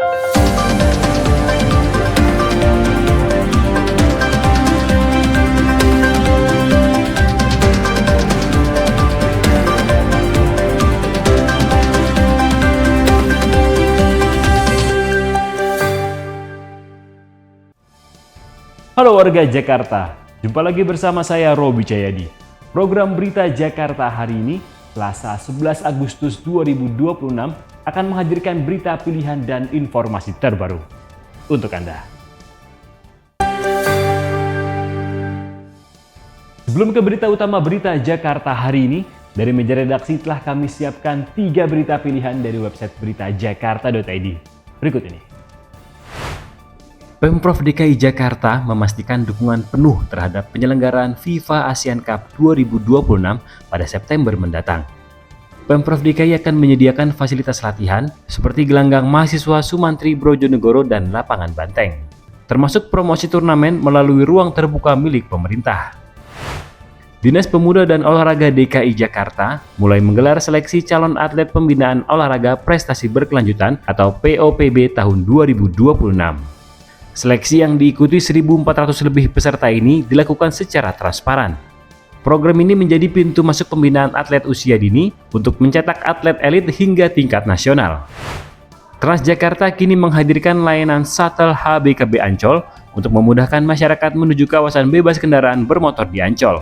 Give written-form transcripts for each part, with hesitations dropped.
Halo warga Jakarta, jumpa lagi bersama saya Robi Cahyadi. Program Berita Jakarta hari ini, Selasa 11 Agustus 2026, akan menghadirkan berita pilihan dan informasi terbaru untuk Anda. Sebelum ke berita utama Berita Jakarta hari ini, dari meja redaksi telah kami siapkan 3 berita pilihan dari website beritajakarta.id. Berikut ini. Pemprov DKI Jakarta memastikan dukungan penuh terhadap penyelenggaraan FIFA Asian Cup 2026 pada September mendatang. Pemprov DKI akan menyediakan fasilitas latihan seperti gelanggang mahasiswa Sumantri Brojonegoro dan lapangan banteng, termasuk promosi turnamen melalui ruang terbuka milik pemerintah. Dinas Pemuda dan Olahraga DKI Jakarta mulai menggelar seleksi calon atlet pembinaan olahraga prestasi berkelanjutan atau POPB tahun 2026. Seleksi yang diikuti 1.400 lebih peserta ini dilakukan secara transparan. Program ini menjadi pintu masuk pembinaan atlet usia dini untuk mencetak atlet elit hingga tingkat nasional. Transjakarta kini menghadirkan layanan shuttle HBKB Ancol untuk memudahkan masyarakat menuju kawasan bebas kendaraan bermotor di Ancol.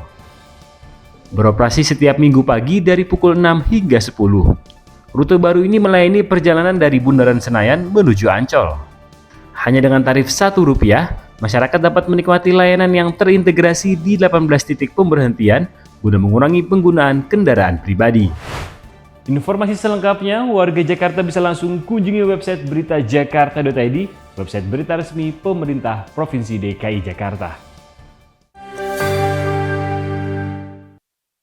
Beroperasi setiap minggu pagi dari pukul 6 hingga 10. Rute baru ini melayani perjalanan dari Bundaran Senayan menuju Ancol. Hanya dengan tarif Rp1, masyarakat dapat menikmati layanan yang terintegrasi di 18 titik pemberhentian guna mengurangi penggunaan kendaraan pribadi. Informasi selengkapnya, warga Jakarta bisa langsung kunjungi website beritajakarta.id, website berita resmi pemerintah Provinsi DKI Jakarta.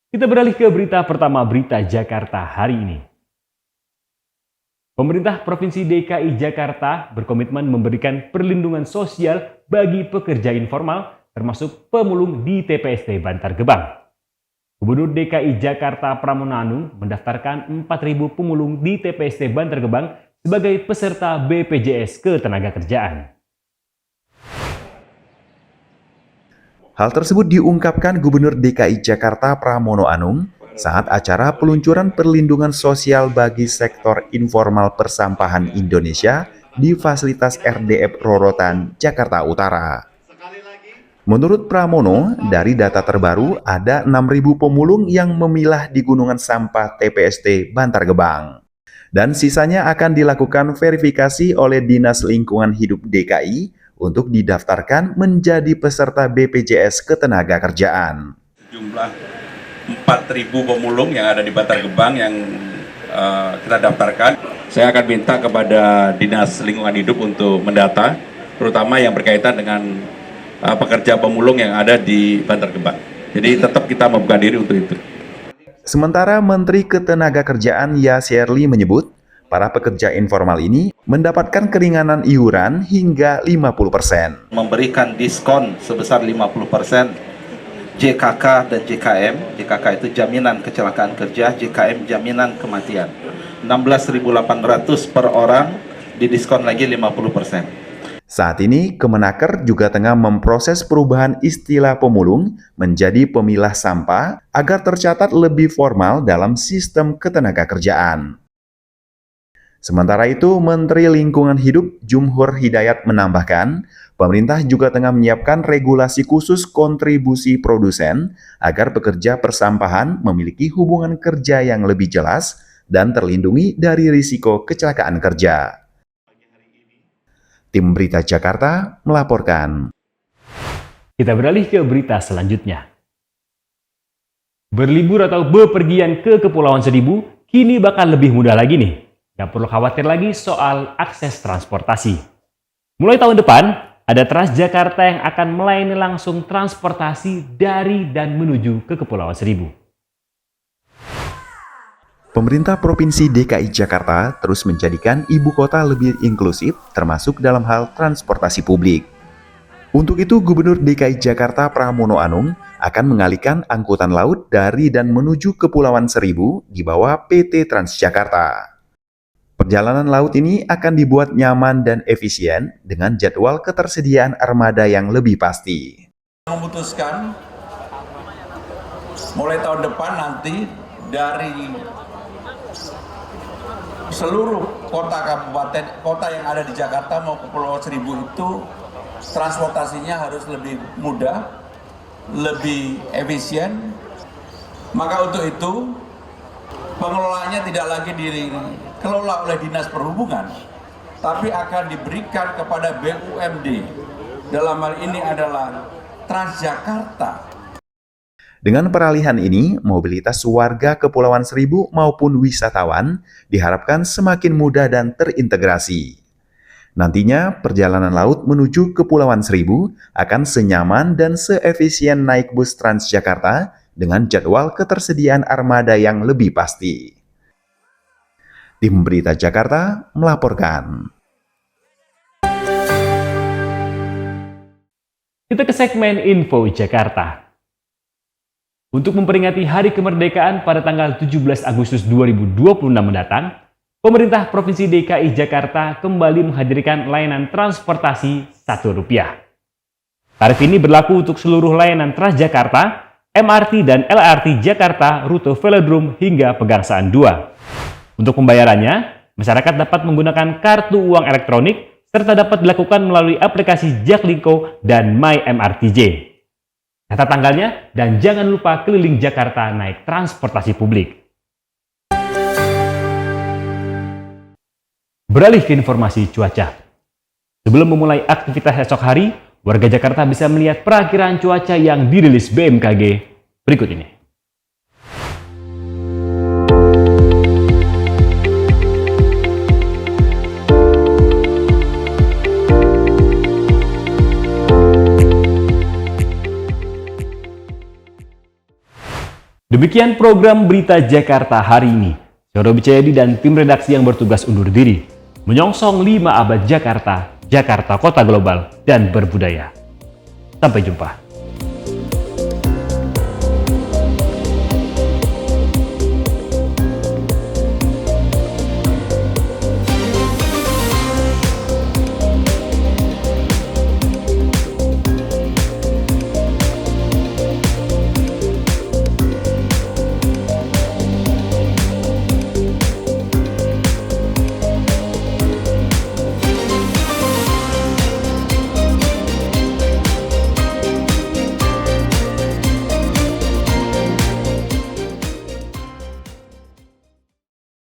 Kita beralih ke berita pertama Berita Jakarta hari ini. Pemerintah Provinsi DKI Jakarta berkomitmen memberikan perlindungan sosial bagi pekerja informal, termasuk pemulung di TPST Bantar Gebang. Gubernur DKI Jakarta Pramono Anung mendaftarkan 4.000 pemulung di TPST Bantar Gebang sebagai peserta BPJS Ketenagakerjaan. Hal tersebut diungkapkan Gubernur DKI Jakarta Pramono Anung saat acara peluncuran perlindungan sosial bagi sektor informal persampahan Indonesia di fasilitas RDF Rorotan, Jakarta Utara. Menurut Pramono, dari data terbaru ada 6.000 pemulung yang memilah di gunungan sampah TPST Bantar Gebang. Dan sisanya akan dilakukan verifikasi oleh Dinas Lingkungan Hidup DKI untuk didaftarkan menjadi peserta BPJS Ketenagakerjaan. Jumlah 4.000 pemulung yang ada di Bantar Gebang yang kita daftarkan. Saya akan minta kepada Dinas Lingkungan Hidup untuk mendata, terutama yang berkaitan dengan pekerja pemulung yang ada di Bantar Gebang. Jadi tetap kita membuka diri untuk itu. Sementara Menteri Ketenagakerjaan Yasserli menyebut, para pekerja informal ini mendapatkan keringanan iuran hingga 50%. Memberikan diskon sebesar 50%. JKK dan JKM, JKK itu jaminan kecelakaan kerja, JKM jaminan kematian. 16.800 per orang, didiskon lagi 50%. Saat ini, Kemenaker juga tengah memproses perubahan istilah pemulung menjadi pemilah sampah agar tercatat lebih formal dalam sistem ketenagakerjaan. Sementara itu, Menteri Lingkungan Hidup Jumhur Hidayat menambahkan, pemerintah juga tengah menyiapkan regulasi khusus kontribusi produsen agar pekerja persampahan memiliki hubungan kerja yang lebih jelas dan terlindungi dari risiko kecelakaan kerja. Tim Berita Jakarta melaporkan. Kita beralih ke berita selanjutnya. Berlibur atau bepergian ke Kepulauan Seribu kini bakal lebih mudah lagi nih. Gak perlu khawatir lagi soal akses transportasi. Mulai tahun depan, ada Transjakarta yang akan melayani langsung transportasi dari dan menuju ke Kepulauan Seribu. Pemerintah Provinsi DKI Jakarta terus menjadikan ibu kota lebih inklusif, termasuk dalam hal transportasi publik. Untuk itu, Gubernur DKI Jakarta Pramono Anung akan mengalihkan angkutan laut dari dan menuju Kepulauan Seribu di bawah PT Transjakarta. Perjalanan laut ini akan dibuat nyaman dan efisien dengan jadwal ketersediaan armada yang lebih pasti. Memutuskan mulai tahun depan nanti dari seluruh kota kabupaten kota yang ada di Jakarta maupun Pulau Seribu itu transportasinya harus lebih mudah, lebih efisien. Maka untuk itu pengelolaannya tidak lagi dikelola oleh Dinas Perhubungan, tapi akan diberikan kepada BUMD. Dalam hal ini adalah Transjakarta. Dengan peralihan ini, mobilitas warga Kepulauan Seribu maupun wisatawan diharapkan semakin mudah dan terintegrasi. Nantinya, perjalanan laut menuju Kepulauan Seribu akan senyaman dan seefisien naik bus Transjakarta dengan jadwal ketersediaan armada yang lebih pasti. Tim Berita Jakarta melaporkan. Kita ke segmen Info Jakarta. Untuk memperingati Hari Kemerdekaan pada tanggal 17 Agustus 2026 mendatang, pemerintah Provinsi DKI Jakarta kembali menghadirkan layanan transportasi Rp1. Tarif ini berlaku untuk seluruh layanan Transjakarta, MRT dan LRT Jakarta rute Velodrome hingga Pegangsaan 2. Untuk pembayarannya, masyarakat dapat menggunakan kartu uang elektronik serta dapat dilakukan melalui aplikasi Jaklingko dan MyMRTJ. Catat tanggalnya dan jangan lupa keliling Jakarta naik transportasi publik. Beralih ke informasi cuaca. Sebelum memulai aktivitas esok hari, warga Jakarta bisa melihat perakiraan cuaca yang dirilis BMKG berikut ini. Demikian program Berita Jakarta hari ini. Saya Robi Cahyadi dan tim redaksi yang bertugas undur diri. Menyongsong 5 abad Jakarta, Jakarta Kota Global dan Berbudaya. Sampai jumpa.